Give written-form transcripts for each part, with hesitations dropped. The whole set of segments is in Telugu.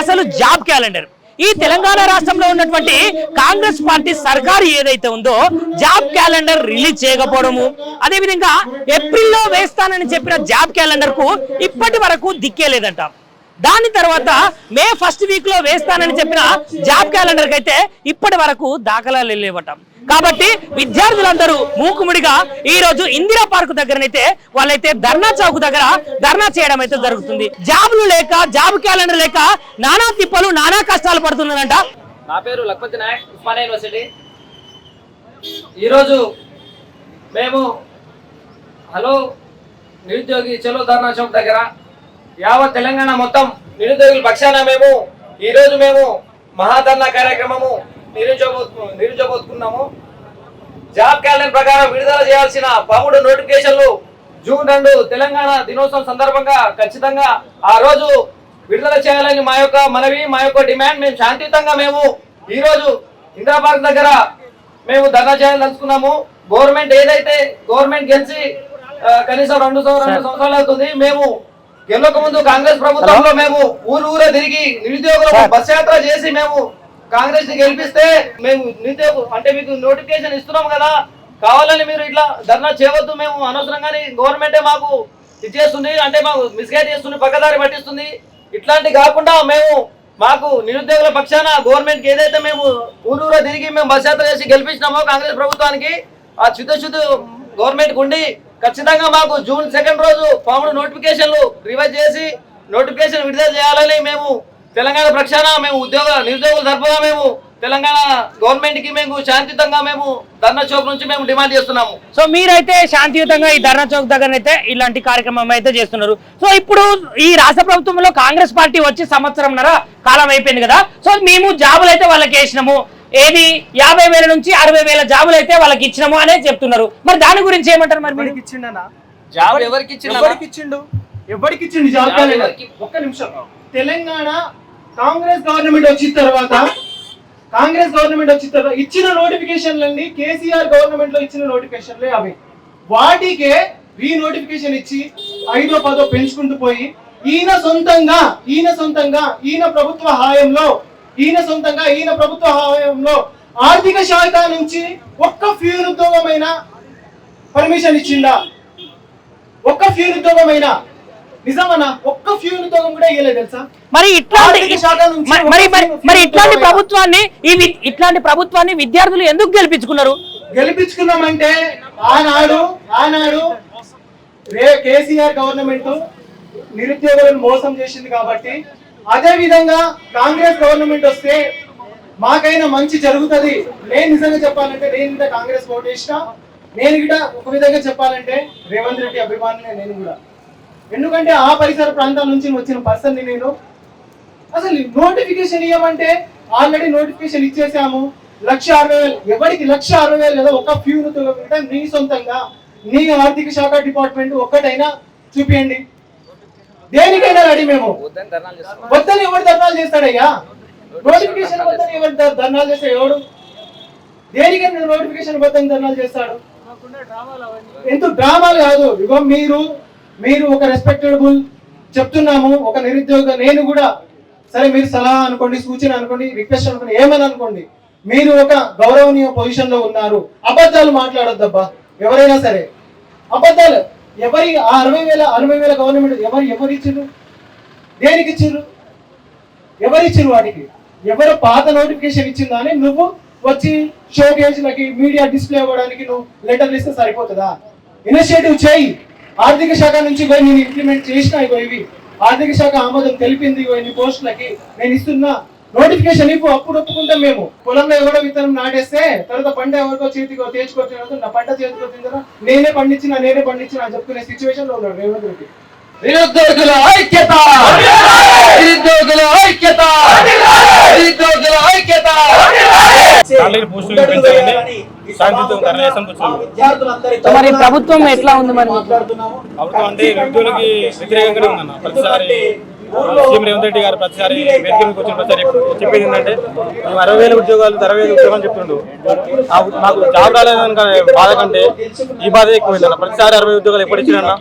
అసలు జాబ్ క్యాలెండర్. ఈ తెలంగాణ రాష్ట్రంలో ఉన్నటువంటి కాంగ్రెస్ పార్టీ సర్కారు ఏదైతే ఉందో జాబ్ క్యాలెండర్ రిలీజ్ చేయకపోవడము, అదేవిధంగా ఏప్రిల్లో వేస్తానని చెప్పిన జాబ్ క్యాలెండర్ కు ఇప్పటి వరకు దిక్కే లేదంట. దాని తర్వాత మే ఫస్ట్ వీక్ లో వేస్తానని చెప్పిన జాబ్ క్యాలెండర్ కి అయితే ఇప్పటి వరకు దాఖలాలు లేవట. కాబట్టి విద్యార్థులందరూ మూకుముడిగా ఈ రోజు ఇందిరా పార్క్ దగ్గరనైతే వాళ్ళైతే ధర్నా చౌక్ దగ్గర ధర్నా చేయడం అయితే జరుగుతుంది. జాబులు లేక, జాబ్ క్యాలెండర్ లేక నానా తిప్పలు, నానా కష్టాలు పడుతున్నారంట. నా పేరు లక్పతి నాయక్, ఉస్మానియా యూనివర్సిటీ. ఈరోజు మేము హలో నిరుద్యోగి చలో ధర్నా చౌక్ దగ్గర యావత్ తెలంగాణ మొత్తం నిరుద్యోగుల పక్షాన ఈరోజు మేము మహాధర్నా కార్యక్రమము నిరుద్యోగోత్కున్నాము. జాబ్ క్యాలెండర్ ప్రకారం విడుదల చేయాల్సిన 13 నోటిఫికేషన్లు జూన్ 2 తెలంగాణ దినోత్సవం సందర్భంగా ఖచ్చితంగా ఆ రోజు విడుదల చేయాలని మా యొక్క మనవి, మా యొక్క డిమాండ్. మేము శాంతియుతంగా ఈ రోజు ఇందిరా పార్క్ దగ్గర ధర్నా చేయాలనుకున్నాము. గవర్నమెంట్ గెలిచి కనీసం 2 సంవత్సరాలు అవుతుంది. గెలవక ముందు కాంగ్రెస్ ప్రభుత్వంలో ఊరే తిరిగి నిరుద్యోగులకు బస్ యాత్ర చేసి కాంగ్రెస్ ని గెలిపిస్తే అంటే మీకు నోటిఫికేషన్ ఇస్తున్నాం కదా, కావాలని మీరు ఇట్లా ధర్నా చేయవద్దు, అనవసరంగానే గవర్నమెంటే మాకు ఇచ్చేస్తుంది, అంటే మాకు మిస్గైడ్ చేస్తుంది, పక్కదారి పట్టిస్తుంది. ఇట్లాంటి కాకుండా మాకు నిరుద్యోగుల పక్షాన గవర్నమెంట్ కి ఏదైతే ఊరూరా తిరిగి బస్ యాత్ర చేసి గెలిపించినామో కాంగ్రెస్ ప్రభుత్వానికి, ఆ చిత్తశుద్ధి గవర్నమెంట్ ఉండి ఖచ్చితంగా మాకు జూన్ 2 రోజు 13 నోటిఫికేషన్లు రివైజ్ చేసి నోటిఫికేషన్ విడుదల చేయాలని తెలంగాణ పక్షాన నిరుద్యోగుల తరపున తెలంగాణ గవర్నమెంట్ కి శాంతియుతంగా ధర్నా చౌక్ నుంచి డిమాండ్ చేస్తున్నాము. సో మీరైతే శాంతియుతంగా ఈ ధర్నా చౌక్ దగ్గర అయితే ఇలాంటి కార్యక్రమం అయితే చేస్తున్నారు. సో ఇప్పుడు ఈ రాష్ట్ర ప్రభుత్వంలో కాంగ్రెస్ పార్టీ వచ్చి 1.5 సంవత్సరం కాలం అయిపోయింది కదా. సో మేము జాబులు అయితే వాళ్ళకి వేసినాము, ఏది 50,000 నుంచి 60,000 జాబులు అయితే వాళ్ళకి ఇచ్చినాము అనే చెప్తున్నారు. మరి దాని గురించి ఏమంటారు? మరి ఎవరికి ఇచ్చిండు? జాబ్ క్యాలెండర్ ఒక్క నిమిషం. తెలంగాణ కాంగ్రెస్ గవర్నమెంట్ వచ్చిన తర్వాత ఇచ్చిన నోటిఫికేషన్లన్నీ కేసీఆర్ గవర్నమెంట్ లో ఇచ్చిన నోటిఫికేషన్లే అవి. వాటికే రీనోటిఫికేషన్ ఇచ్చి 5ో 10ో పెంచుకుంటూ పోయి ఈయన సొంతంగా ఈయన ప్రభుత్వ హాయంలో ఆర్థిక శాఖ నుంచి ఒక్క ఫ్యూన్ ఉద్యోగమైన పర్మిషన్ ఇచ్చిందా? ఒక్క ఫ్యూన్ ఉద్యోగమైనా నిజమన్నా? ఒక్క ఫ్యూన్ ఉద్యోగం కూడా ఇవ్వలేదు తెలుసా? మరి ఇట్లాంటి ప్రభుత్వాన్ని విద్యార్థులు ఎందుకు గెలిపించుకున్నామంటే ఆనాడు కేసీఆర్ గవర్నమెంట్ నిరుద్యోగులను మోసం చేసింది కాబట్టి. అదే విధంగా కాంగ్రెస్ గవర్నమెంట్ వస్తే మాకైనా మంచి జరుగుతుంది. నేను నిజంగా చెప్పాలంటే నేను కాంగ్రెస్ ఓటు వేసిన. నేను కూడా ఒక విధంగా చెప్పాలంటే రేవంత్ రెడ్డి అభిమానినే నేను కూడా. ఎందుకంటే ఆ పరిసర ప్రాంతాల నుంచి వచ్చిన పర్సన్ ని నేను. అసలు నోటిఫికేషన్ ఇవ్వమంటే ఆల్రెడీ నోటిఫికేషన్ ఇచ్చేసాము. 1,60,000 ఎవరికి 1,60,000 కదా ఒక ఫ్యూన్ ఉద్యోగం. నీ సొంతంగా నీ ఆర్థిక శాఖ డిపార్ట్మెంట్ ఒక్కటైనా చూపియండి. దేనికైనా రెడీ మేము. వద్దని ఎవరు ధర్నాలు చేస్తాడయ్యా? నోటిఫికేషన్ వద్దని ఎవరు ధర్నాలు చేస్తాడు? ఎవడు దేనికైనా నోటిఫికేషన్ వద్దని ధర్నాలు చేస్తాడు? ఎందుకు డ్రామాలు కాదు. ఇగో మీరు ఒక రెస్పెక్టబుల్ చెప్తున్నాము, ఒక నిరుద్యోగ. నేను కూడా సరే, మీరు సలహా అనుకోండి, సూచన అనుకోండి, రిక్వెస్ట్ అనుకోండి, ఏమని అనుకోండి. మీరు ఒక గౌరవనీయ పొజిషన్ లో ఉన్నారు. అబద్ధాలు మాట్లాడొద్దబ్బా ఎవరైనా సరే. అబద్ధాలు ఎవరి 60,000 గవర్నమెంట్ ఎవరు ఇచ్చిర్రు? దేనికి ఇచ్చిర్రు? ఎవరిచ్చిర్రు? వాటికి ఎవరు పాత నోటిఫికేషన్ ఇచ్చిందా అని నువ్వు వచ్చి షోకేజ్లకి మీడియా డిస్ప్లే అవ్వడానికి నువ్వు లెటర్లు ఇస్తే సరిపోతుందా? ఇనిషియేటివ్ చేయి. ఆర్థిక శాఖ నుంచి పోయి నేను ఇంప్లిమెంట్ చేసిన ఇవి ఆర్థిక శాఖ ఆమోదం తెలిపింది ఇన్ని పోస్టులకి నేను ఇస్తున్నా. నోటిఫికేషన్ ఇవ్వు, అప్పుడు ఒప్పుకుంటాం మేము. పొలంలో ఎవరో విత్తనం నాటేస్తే తర్వాత పంట ఎవరికో చేతికి తేచుకొచ్చిన నా పంట చేతికి వచ్చిందా నేనే పండించిన అని చెప్పుకునే సిచ్యువేషన్ లో ఉన్నాడు రేవంత్ రెడ్డి. నిరుద్యోగుల ఐక్యత, నిరుద్యోగుల ఐక్యత, నిరుద్యోగుల ఐక్యత. మరి ప్రభుత్వం ఎట్లా ఉంది? మరి ప్రభుత్వం అంటే నిరుద్యోగులకి వ్యతిరేకంగానే ఉందన్న. ప్రతిసారి సీఎం రేవంత్ రెడ్డి గారు ప్రతిసారి వేదిక మీదకి వచ్చిన ప్రతిసారి చెప్పేది ఏంటంటే మేము 60,000 ఉద్యోగాలు 60,000 ఉద్యోగాలు చెప్తుండు. మాకు జాబ్ రాలేదని బాధ కంటే ఈ బాధ ఎక్కువైందన్న. ప్రతిసారి 60 ఉద్యోగాలు ఎప్పుడు ఇచ్చినా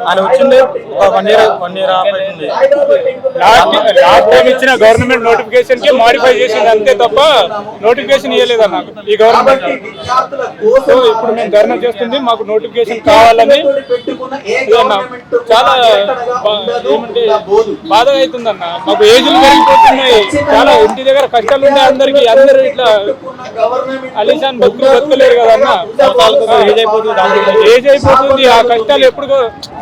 ఆయన వచ్చింది ఒక 1 year అవుతుంది. లాస్ట్ టైం ఇచ్చిన గవర్నమెంట్ నోటిఫికేషన్ కి మాడిఫై చేసింది అంతే తప్ప నోటిఫికేషన్ ఇవ్వలేదన్న ఈ గవర్నమెంట్. సో ఇప్పుడు మేము ధర్నా చేస్తుంది మాకు నోటిఫికేషన్ కావాలని. చాలా ఏమంటే బాధ అవుతుందన్న. మాకు ఏజ్లు పెరిగిపోతున్నాయి, చాలా ఇంటి దగ్గర కష్టాలు ఉన్నాయి అందరికి. అందరూ ఇట్లా అలీషాన్ బతుకలేరు కదన్న. ఏజ్ అయిపోతుంది, ఆ కష్టాలు ఎప్పుడు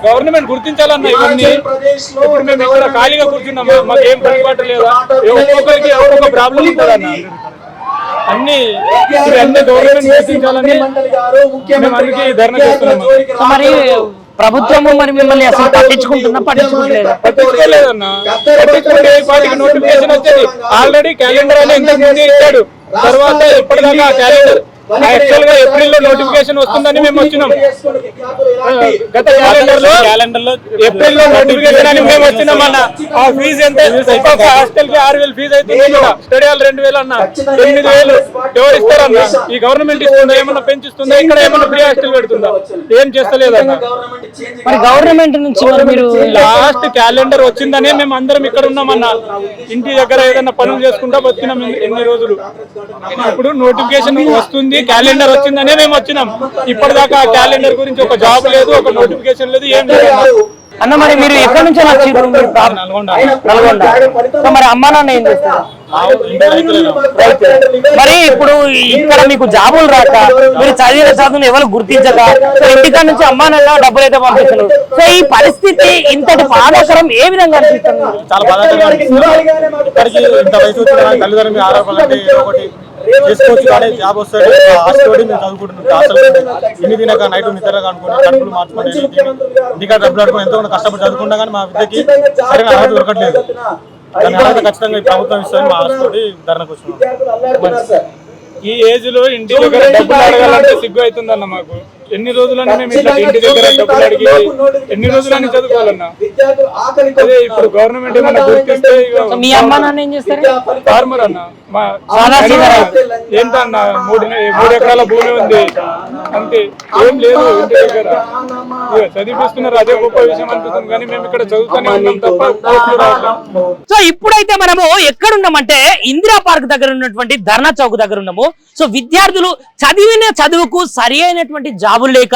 గవర్నమెంట్ గుర్తించాలన్న. ఇవన్నీ ఇప్పుడు మేము ఇక్కడ ఖాళీగా కూర్చున్నాము, మాకు ఏం పనిపాటు లేదా? ఒక్కొక్కరికి ఒక్కొక్క ప్రాబ్లం ఉంటుందన్న. అన్ని గవర్నమెంట్ గుర్తించాలని మేము అందుకే ధర్నా చేస్తున్నాము. మరి ప్రభుత్వము మరి మిమ్మల్ని అసలు పట్టించుకోలేదన్న. నోటిఫికేషన్ వచ్చేది ఆల్రెడీ క్యాలెండర్ అని ఇంతకు ముందే ఇచ్చాడు. తర్వాత ఇప్పటిదాకా క్యాలెండర్ యాక్చువల్ గా ఏప్రిల్ లో నోటిఫికేషన్ వస్తుందని మేము వచ్చినాం. గత క్యాలెండర్ లో ఏప్రిల్ లో నోటిఫికేషన్ అని మేము వచ్చినాం అన్న. ఆ ఫీజు ఎంత? హాస్టల్ కి 6,000 ఫీజు అవుతుంది, స్టడీ హాల్ 2,000 అన్న. 8,000 ఎవరు ఇస్తారన్న? ఈ గవర్నమెంట్ ఇస్తుందా? ఏమన్నా పెంచుతుందా? ఇక్కడ ఏమన్నా ఫ్రీ హాస్టల్ పెడుతుందా? ఏం చేస్తలేదన్న. మరి గవర్నమెంట్ నుంచి మీరు లాస్ట్ క్యాలెండర్ వచ్చిందనే మేము అందరం ఇక్కడ ఉన్నామన్న. ఇంటి దగ్గర ఏదైనా పనులు చేసుకుంటా బతికినాం ఎన్ని రోజులు. ఇప్పుడు నోటిఫికేషన్ వస్తుంది, క్యాలెండర్ వచ్చిందనే మేము వచ్చినాం. ఇప్పటిదాకా ఆ క్యాలెండర్ గురించి ఒక జాబ్ లేదు, ఒక నోటిఫికేషన్ లేదు, ఏం లేదు అన్న. మరి మీరు ఎక్కడి నుంచి నల్గొండ. మరి అమ్మా నాన్న ఏం చేస్తారు? మరి ఇప్పుడు ఇక్కడ మీకు జాబులు రాక మీరు చదివిన చదువును ఎవరు గుర్తించక ఇంటికాడ నుంచి అమ్మా నాన్న డబ్బులు అయితే పంపిస్తున్నారు. సో ఈ పరిస్థితి ఇంతటి బాధాకరం ఏ విధంగా అనిపిస్తుంది? చాలా బాధాకరంగా అనిపిస్తుంది. ఇప్పటికీ ఇంత వయసు వచ్చిన తల్లిదండ్రుల మీద ఆరోపణలు ఒకటి చేసుకోవచ్చు కానీ జాబ్ వస్తుంది ఆశతోటి మేము చదువుకుంటున్నాం. అసలు ఇన్ని తినక నైట్ నిద్రగా అనుకుని కడుపులు మార్చుకోండి, ఇంటికాడ డబ్బులు ఆడుకుని ఎంతో కష్టపడి చదువుకుంటా కానీ మా విద్యకి సరైన అర్హత దొరకట్లేదు. దాని అర్హత ఖచ్చితంగా ఈ ప్రభుత్వం ఇస్తుంది. మా ఆశతోటి ధరణకు వచ్చినాం. ఈ ఏజ్ లో ఇంటి దగ్గర డబ్బులు అడగాలంటే సిగ్గు అవుతుందన్న. మాకు ఎన్ని రోజులని మేము ఇట్లా ఇంటి దగ్గర డబ్బులు అడిగి ఎన్ని రోజులని చదువుకోవాలన్నా? అదే ఇప్పుడు గవర్నమెంట్ ఏమన్నా గుర్తిస్తే. మీ అమ్మ నాన్న ఏం చేస్తారు? ఫార్మర్ అన్న. మా ఏంటన్న 3 ఎకరాల భూమి ఉంది అంతే, ఏం లేదు ఇంటి దగ్గర. చదివిస్తున్నారు, అదే గొప్ప విషయం అనిపిస్తుంది కానీ మేము ఇక్కడ చదువుతూనే ఉన్నాం తప్ప పోస్టులు రావట్లేదు. సో ఇప్పుడైతే మనము ఎక్కడున్నామంటే ఇందిరా పార్క్ దగ్గర ఉన్నటువంటి ధర్నా చౌక్ దగ్గర ఉన్నాము. సో విద్యార్థులు చదివిన చదువుకు సరి అయినటువంటి జాబులు లేక,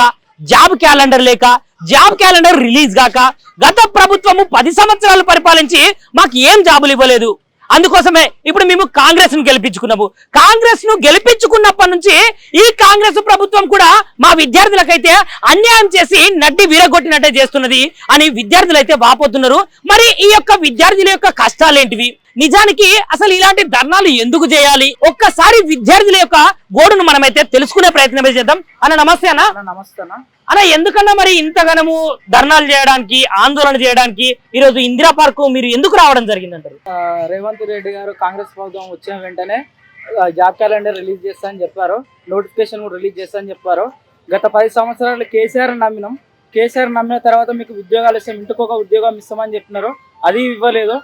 జాబ్ క్యాలెండర్ లేక, జాబ్ క్యాలెండర్ రిలీజ్ కాక గత ప్రభుత్వము 10 సంవత్సరాలు పరిపాలించి మాకు ఏం జాబులు ఇవ్వలేదు. అందుకోసమే ఇప్పుడు మేము కాంగ్రెస్ ను గెలిపించుకున్నాము. కాంగ్రెస్ ను గెలిపించుకున్నప్పటి నుంచి ఈ కాంగ్రెస్ ప్రభుత్వం కూడా మా విద్యార్థులకైతే అన్యాయం చేసి నడ్డి వీరగొట్టినట్టే చేస్తున్నది అని విద్యార్థులు అయితే వాపోతున్నారు. మరి ఈ యొక్క విద్యార్థుల యొక్క కష్టాలేంటివి, నిజానికి అసలు ఇలాంటి ధర్నాలు ఎందుకు చేయాలి, ఒక్కసారి విద్యార్థుల యొక్క గోడును మనమైతే తెలుసుకునే ప్రయత్నం చేద్దాం. అన్న నమస్తే అన్న. నమస్తే అన్న, ఎందుకన్నా మరి ఇంతగానము ధర్నాలు చేయడానికి, ఆందోళన చేయడానికి ఈరోజు ఇందిరా పార్క్ మీరు ఎందుకు రావడం జరిగిందంటారు? రేవంత్ రెడ్డి గారు కాంగ్రెస్ ప్రభుత్వం వచ్చిన వెంటనే జాబ్ క్యాలెండర్ రిలీజ్ చేస్తా అని చెప్పారు, నోటిఫికేషన్ కూడా రిలీజ్ చేస్తా అని చెప్పారు. గత 10 సంవత్సరాలు కేసీఆర్ నమ్మినాం. కేసీఆర్ నమ్మిన తర్వాత మీకు ఉద్యోగాలు ఇస్తాం, ఇంటికి ఒక ఉద్యోగం ఇస్తామని చెప్పినారు, అది ఇవ్వలేదు.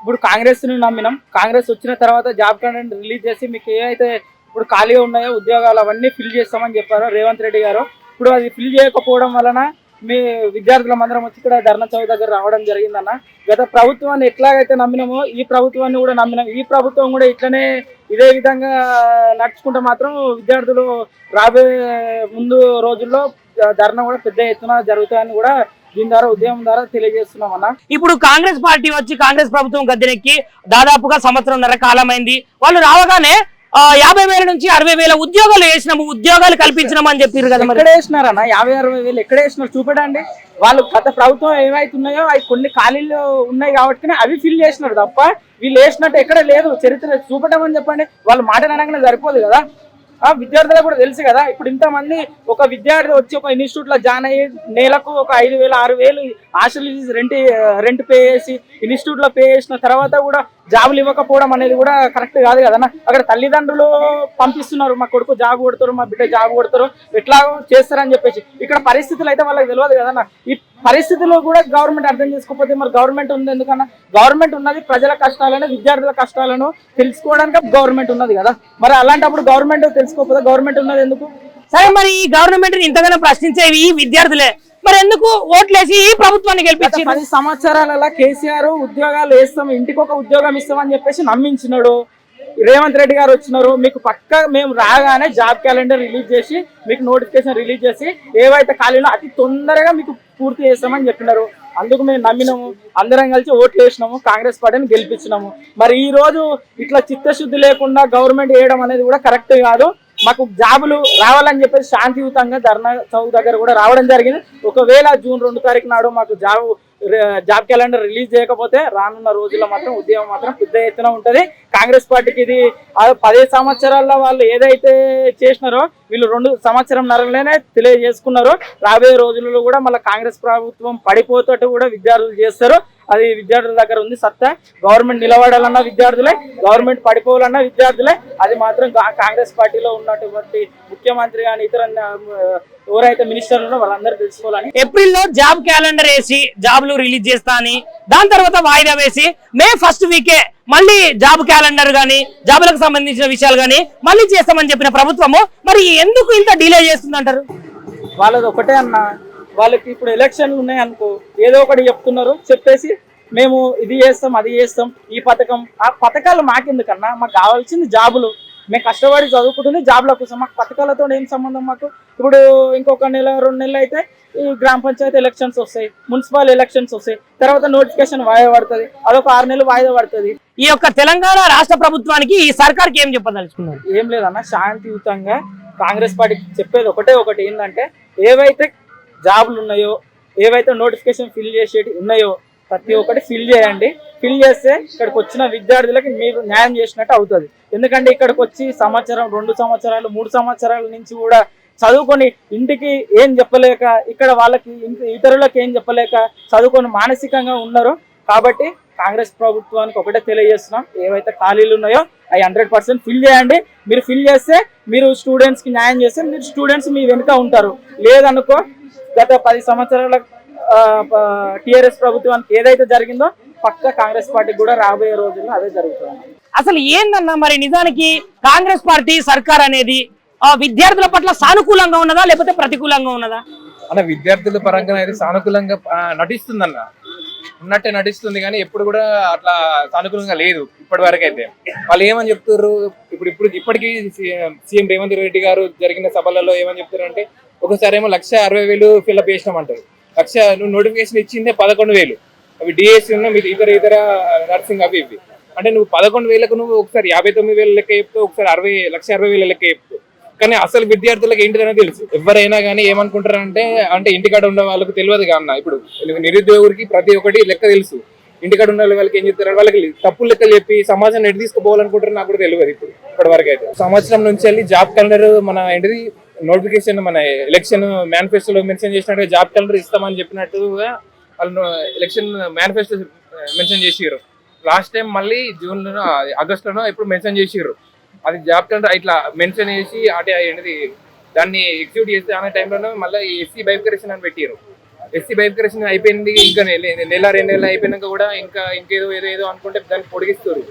ఇప్పుడు కాంగ్రెస్ని నమ్మినాం. కాంగ్రెస్ వచ్చిన తర్వాత జాబ్ క్యాలెండర్ రిలీజ్ చేసి మీకు ఏవైతే ఇప్పుడు ఖాళీగా ఉన్నాయో ఉద్యోగాలు అవన్నీ ఫిల్ చేస్తామని చెప్పారు రేవంత్ రెడ్డి గారు. ఇప్పుడు అది ఫిల్ చేయకపోవడం వలన మీ విద్యార్థులం అందరం వచ్చి ఇక్కడ ధర్నా చౌక్ దగ్గర రావడం జరిగిందన్న. గత ప్రభుత్వాన్ని ఎట్లాగైతే నమ్మినామో ఈ ప్రభుత్వాన్ని కూడా నమ్మినాం. ఈ ప్రభుత్వం కూడా ఇట్లనే ఇదే విధంగా నడుచుకుంటే మాత్రం విద్యార్థులు రాబోయే ముందు రోజుల్లో ధర్నా కూడా పెద్ద ఎత్తున జరుగుతాయని కూడా దీని ద్వారా ఉద్యమం ద్వారా తెలియజేస్తున్నాం అన్న. ఇప్పుడు కాంగ్రెస్ పార్టీ వచ్చి కాంగ్రెస్ ప్రభుత్వం గద్దెనెక్కి దాదాపుగా 1.5 సంవత్సరం కాలమైంది. వాళ్ళు రావగానే 50,000 నుంచి 60,000 ఉద్యోగాలు వేసినాము, ఉద్యోగాలు కల్పించినాము అని చెప్పారు కదా. ఎక్కడ వేసినారన్న? 50-60,000 ఎక్కడ వేసినారు చూపెట్టండి. వాళ్ళు గత ప్రభుత్వం ఏమైతున్నాయో అవి కొన్ని ఖాళీలు ఉన్నాయి కాబట్టి అవి ఫిల్ చేసినారు తప్ప వీళ్ళు వేసినట్టు ఎక్కడ లేదు. చరిత్ర చూపెట్టమని చెప్పండి. వాళ్ళు మాట అనగానే సరిపోదు కదా. విద్యార్థులకు కూడా తెలుసు కదా. ఇప్పుడు ఇంతమంది ఒక విద్యార్థి వచ్చి ఒక ఇన్స్టిట్యూట్ లో జాయిన్ అయ్యి నెలకు ఒక 5,000-6,000 హాస్టల్ రెంట్ పే చేసి ఇన్స్టిట్యూట్ లో పే చేసిన తర్వాత కూడా జాబులు ఇవ్వకపోవడం అనేది కూడా కరెక్ట్ కాదు కదన్నా. అక్కడ తల్లిదండ్రులు పంపిస్తున్నారు, మా కొడుకు జాబ్ కొడతారు, మా బిడ్డ జాబ్ కొడతారు, ఎట్లా చేస్తారని చెప్పేసి. ఇక్కడ పరిస్థితులు అయితే వాళ్ళకి తెలియదు కదన్నా. పరిస్థితులు కూడా గవర్నమెంట్ అర్థం చేసుకోకపోతే మరి గవర్నమెంట్ ఉంది ఎందుకన్నా? గవర్నమెంట్ ఉన్నది ప్రజల కష్టాలను, విద్యార్థుల కష్టాలను తెలుసుకోవడానికి గవర్నమెంట్ ఉన్నది కదా. మరి అలాంటప్పుడు గవర్నమెంట్ తెలుసుకోకపోతే గవర్నమెంట్ ఉన్నది ఎందుకు? సరే, మరి ఈ గవర్నమెంట్ ఇంతగానో ప్రశ్నించేవి ఈ విద్యార్థులే, మరి ఎందుకు ఓట్లేసి ఈ ప్రభుత్వాన్ని గెలిపించి? 10 సంవత్సరాల కేసీఆర్ ఉద్యోగాలు వేస్తాం, ఇంటికి ఒక ఉద్యోగం ఇస్తామని చెప్పేసి నమ్మించినాడు. రేవంత్ రెడ్డి గారు వచ్చినారు, మీకు పక్క మేము రాగానే జాబ్ క్యాలెండర్ రిలీజ్ చేసి మీకు నోటిఫికేషన్ రిలీజ్ చేసి ఏవైతే ఖాళీలో అతి తొందరగా మీకు పూర్తి చేస్తామని చెప్పినారు. అందుకు మేము నమ్మినాము, అందరం కలిసి ఓట్లు వేసినాము, కాంగ్రెస్ పార్టీని గెలిపించినాము. మరి ఈ రోజు ఇట్లా చిత్తశుద్ధి లేకుండా గవర్నమెంట్ వేయడం అనేది కూడా కరెక్ట్ కాదు. మాకు జాబులు రావాలని చెప్పేసి శాంతియుతంగా ధర్నా చౌక్ దగ్గర కూడా రావడం జరిగింది. ఒకవేళ జూన్ 2 తారీఖు నాడు మాకు జాబ్ క్యాలెండర్ రిలీజ్ చేయకపోతే రానున్న రోజుల్లో మాత్రం ఉద్యమం మాత్రం పెద్ద ఎత్తున ఉంటది. కాంగ్రెస్ పార్టీకి ఇది 10 సంవత్సరాల్లో వాళ్ళు ఏదైతే చేసినారో వీళ్ళు 2 సంవత్సరంన్నరలోనే తెలియజేసుకున్నారు. రాబోయే రోజులలో కూడా మళ్ళీ కాంగ్రెస్ ప్రభుత్వం పడిపోతూ కూడా విద్యార్థులు చేస్తారు. అది విద్యార్థుల దగ్గర ఉంది సత్తా. గవర్నమెంట్ నిలబడాలన్నా విద్యార్థులే, గవర్నమెంట్ పడిపోవాలన్నా విద్యార్థులే. అది మాత్రం కాంగ్రెస్ పార్టీలో ఉన్నటువంటి ముఖ్యమంత్రి కానీ ఇతర ఎవరైతే మినిస్టర్లు వాళ్ళందరూ తెలుసుకోవాలని. ఏప్రిల్లో జాబ్ క్యాలెండర్ వేసి జాబ్లు రిలీజ్ చేస్తా అని, దాని తర్వాత వాయిదా వేసి మే 1st వీకే మళ్ళీ జాబ్ క్యాలెండర్ గానీ జాబులకు సంబంధించిన విషయాలు గానీ మళ్ళీ చేస్తామని చెప్పిన ప్రభుత్వము మరి ఎందుకు ఇంత డిలే చేస్తుంది అంటారు? వాళ్ళది ఒకటే అన్న, వాళ్ళకి ఇప్పుడు ఎలక్షన్లు ఉన్నాయి అనుకో, ఏదో ఒకటి చెప్తున్నారు, చెప్పేసి మేము ఇది చేస్తాం అది చేస్తాం, ఈ పథకం ఆ పథకాలు మాకెందుకన్నా, మాకు కావాల్సింది జాబులు. మేము కష్టపడి చదువుకుంటుంది జాబ్ల కోసం, మాకు పథకాలతో ఏం సంబంధం మాకు? ఇప్పుడు ఇంకొక 1-2 నెలలు అయితే ఈ గ్రామ పంచాయతీ ఎలక్షన్స్ వస్తాయి, మున్సిపల్ ఎలక్షన్స్ వస్తాయి, తర్వాత నోటిఫికేషన్ వాయిదా పడుతుంది, అదొక 6 నెలలు వాయిదా పడుతుంది. ఈ యొక్క తెలంగాణ రాష్ట్ర ప్రభుత్వానికి ఈ సర్కార్కి ఏం చెప్పదలుచుకున్నారు? ఏం లేదన్న, శాంతియుతంగా కాంగ్రెస్ పార్టీకి చెప్పేది ఒకటి ఏంటంటే, ఏవైతే జాబులు ఉన్నాయో, ఏవైతే నోటిఫికేషన్ ఫిల్ చేసేటి ఉన్నాయో ప్రతి ఒక్కటి ఫిల్ చేయండి. ఫిల్ చేస్తే ఇక్కడికి వచ్చిన విద్యార్థులకి మీరు న్యాయం చేసినట్టు అవుతుంది. ఎందుకంటే ఇక్కడికి వచ్చి 1 సంవత్సరం 2 సంవత్సరాలు 3 సంవత్సరాల నుంచి కూడా చదువుకొని ఇంటికి ఏం చెప్పలేక, ఇక్కడ వాళ్ళకి ఇతరులకు ఏం చెప్పలేక చదువుకొని మానసికంగా ఉన్నారు. కాబట్టి కాంగ్రెస్ ప్రభుత్వానికి ఒకటే తెలియజేస్తున్నాం, ఏవైతే ఖాళీలు ఉన్నాయో అవి 100% ఫిల్ చేయండి. మీరు ఫిల్ చేస్తే మీరు స్టూడెంట్స్కి న్యాయం చేస్తే మీరు స్టూడెంట్స్ మీ వెనుక ఉంటారు. లేదనుకో, గత 10 సంవత్సరాల టిఆర్ఎస్ ప్రభుత్వానికి ఏదైతే జరిగిందో పక్క కాంగ్రెస్ పార్టీకి కూడా రాబోయే రోజుల్లో అదే జరుగుతుంది. అసలు ఏందన్నా మరి నిజానికి కాంగ్రెస్ పార్టీ సర్కార్ అనేది విద్యార్థుల పట్ల సానుకూలంగా ఉన్నదా లేకపోతే ప్రతికూలంగా ఉన్నదా? అన్న, విద్యార్థుల పరంగా అయితే సానుకూలంగా నటిస్తుందన్న, ఉన్నట్టే నటిస్తుంది, కానీ ఎప్పుడు కూడా అట్లా సానుకూలంగా లేదు ఇప్పటి వరకు అయితే. వాళ్ళు ఏమని చెప్తారు, ఇప్పటికీ సీఎం రేవంత్ రెడ్డి గారు జరిగిన సభలలో ఏమని చెప్తారు అంటే, ఒకసారి ఏమో 1,60,000 ఫిల్అప్ చేసినామంటారు. నువ్వు నోటిఫికేషన్ ఇచ్చిందే 11,000, అవి డిఎస్సి ఉన్న మీరు ఇతర నర్సింగ్ అవి ఇవి. అంటే నువ్వు 11,000కు నువ్వు ఒకసారి 59,000 లెక్క చెప్తావు, ఒకసారి 1,60,000 లెక్క చెప్తావు. కానీ అసలు విద్యార్థులకు ఏంటిదనే తెలుసు. ఎవరైనా కానీ ఏమనుకుంటారంటే, అంటే ఇంటికాడ ఉన్న వాళ్ళకి తెలియదు కాన్న. ఇప్పుడు నిరుద్యోగుడికి ప్రతి ఒక్కటి లెక్క తెలుసు. ఇంటికాడ ఉన్న వాళ్ళకి ఏం చెప్తారు, వాళ్ళకి తప్పులు లెక్కలు చెప్పి సమాజాన్ని ఎటు తీసుకుపోవాలనుకుంటారు నాకు కూడా తెలియదు ఇప్పుడు ఇప్పటి వరకు అయితే. సంవత్సరం నుంచి వెళ్ళి జాబ్ క్యాలెండర్ మన ఏంటిది నోటిఫికేషన్ మన ఎలక్షన్ మేనిఫెస్టోలో మెన్షన్ చేసినట్టుగా జాబ్ క్యాలెండర్ ఇస్తామని చెప్పినట్టుగా వాళ్ళు ఎలక్షన్ మేనిఫెస్టో మెన్షన్ చేసిర్రు. లాస్ట్ టైం మళ్ళీ జూన్లోనో ఆగస్టులోనో ఎప్పుడు మెన్షన్ చేసిర్రు. అది జాబ్ క్యాలెండర్ ఇట్లా మెన్షన్ చేసి అంటే ఏంటిది దాన్ని ఎగ్జిక్యూట్ చేస్తే అనే టైంలోనే మళ్ళీ ఎస్సీ బైఫికేషన్ అని పెట్టారు. ఎస్సీ బైఫికేషన్ అయిపోయింది, ఇంకా 1-2 నెలలు అయిపోయినాక కూడా ఇంకేదో ఏదో అనుకుంటే దాన్ని పొడిగిస్తారు.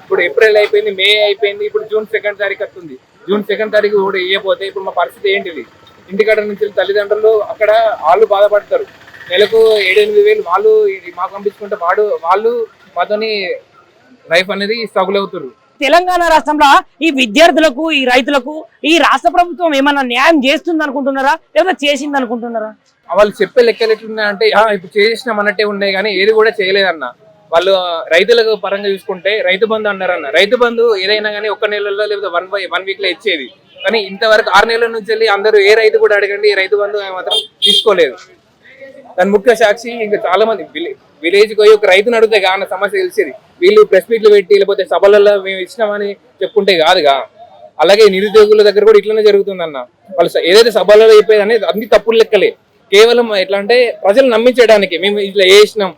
ఇప్పుడు ఏప్రిల్ అయిపోయింది, మే అయిపోయింది, ఇప్పుడు జూన్ 2వ తారీఖు వస్తుంది. జూన్ 2వ తారీఖు కూడా ఇవ్వకపోతే ఇప్పుడు మా పరిస్థితి ఏంటిది? ఇంటికాడ నుంచి తల్లిదండ్రులు అక్కడ వాళ్ళు బాధపడతారు. నెలకు 7-8 వేలు వాళ్ళు మాకు పంపించుకుంటే వాళ్ళు మాతోని లైఫ్ అనేది స్ట్రగుల్ అవుతారు. తెలంగాణ రాష్ట్రంలో ఈ విద్యార్థులకు ఈ రైతులకు ఈ రాష్ట్ర ప్రభుత్వం ఏమన్నా న్యాయం చేస్తుంది అనుకుంటున్నారా లేదా చేసింది అనుకుంటున్నారా? వాళ్ళు చెప్పే లెక్కలు ఎట్లున్నాయంటే ఇప్పుడు చేసినాం అన్నట్టే ఉన్నాయి, కానీ ఏది కూడా చేయలేదన్న. వాళ్ళు రైతులకు పరంగా చూసుకుంటే రైతు బంధు అన్నారన్న. రైతు బంధు ఏదైనా కానీ 1 నెలలో లేకపోతే 1 వీక్ లో ఇచ్చేది, కానీ ఇంతవరకు 6 నెలల నుంచి వెళ్ళి అందరూ ఏ రైతు కూడా అడగండి రైతు బంధు మాత్రం తీసుకోలేదు. దాని ముఖ్య సాక్షి ఇంకా చాలా మంది విలేజ్ పోయి ఒక రైతుని అడిగితే కానీ సమస్య తెలిసేది. వీళ్ళు ప్రెస్ మీట్లు పెట్టి లేకపోతే సభలలో మేము ఇచ్చినామని చెప్పుకుంటే కాదుగా. అలాగే నిరుద్యోగుల దగ్గర కూడా ఇట్లనే జరుగుతుందన్న. వాళ్ళు ఏదైతే సభలలో చెప్పేది అనేది అన్ని తప్పులు లెక్కలే. కేవలం ఎట్లా అంటే ప్రజలు నమ్మించడానికి మేము ఇట్లా చేసినాం.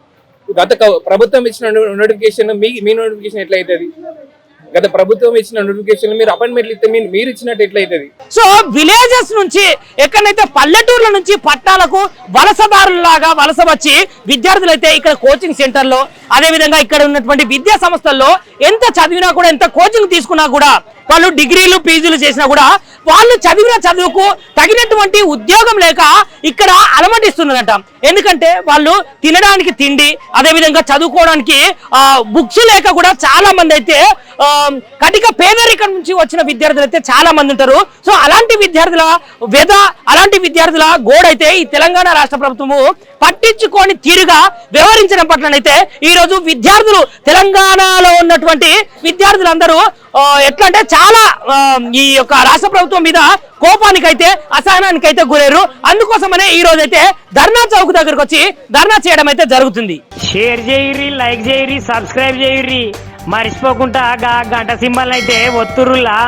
గత ప్రభుత్వం ఇచ్చిన నోటిఫికేషన్ మీ నోటిఫికేషన్ ఎట్లా అవుతుంది? గత ప్రభుత్వం ఇచ్చిన నోటిఫికేషన్ మీరు అపాయింట్మెంట్లు ఇస్తే మీరు ఇచ్చినట్టు ఎట్లయితుంది? సో విలేజెస్ నుంచి ఎక్కడైతే పల్లెటూర్ల నుంచి పట్టణాలకు వలసదారులాగా వలస వచ్చి విద్యార్థులు అయితే ఇక్కడ కోచింగ్ సెంటర్లో అదే విధంగా ఇక్కడ ఉన్నటువంటి విద్యా సంస్థల్లో ఎంత చదివినా కూడా ఎంత కోచింగ్ తీసుకున్నా కూడా వాళ్ళు డిగ్రీలు పీజీలు చేసినా కూడా వాళ్ళు చదివిన చదువుకు తగినటువంటి ఉద్యోగం లేక ఇక్కడ అలమటిస్తున్నారట. ఎందుకంటే వాళ్ళు తినడానికి తిండి అదే విధంగా చదువుకోవడానికి బుక్స్ లేక కూడా చాలా మంది అయితే కటిక పేదరికం నుంచి వచ్చిన విద్యార్థులు అయితే చాలా మంది ఉంటారు. సో అలాంటి విద్యార్థుల అలాంటి విద్యార్థుల గోడైతే ఈ తెలంగాణ రాష్ట్ర ప్రభుత్వము పట్టించుకొని తీరుగా వ్యవహరించడం పట్లనైతే ఈ రోజు విద్యార్థులు తెలంగాణలో ఉన్నటువంటి విద్యార్థులందరూ ఎట్లా అంటే చాలా ఈ యొక్క రాష్ట్ర ప్రభుత్వం మీద కోపానికైతే అసహనానికైతే గురయ్యారు. అందుకోసమనే ఈ రోజు అయితే ధర్నా చౌక్ దగ్గరకు వచ్చి ధర్నా చేయడం అయితే జరుగుతుంది. షేర్ చేయర్రి, లైక్ చేయర్రి, సబ్స్క్రైబ్ చేయర్రి, మర్చిపోకుండా గంట సింబల్ అయితే ఒత్తురులా.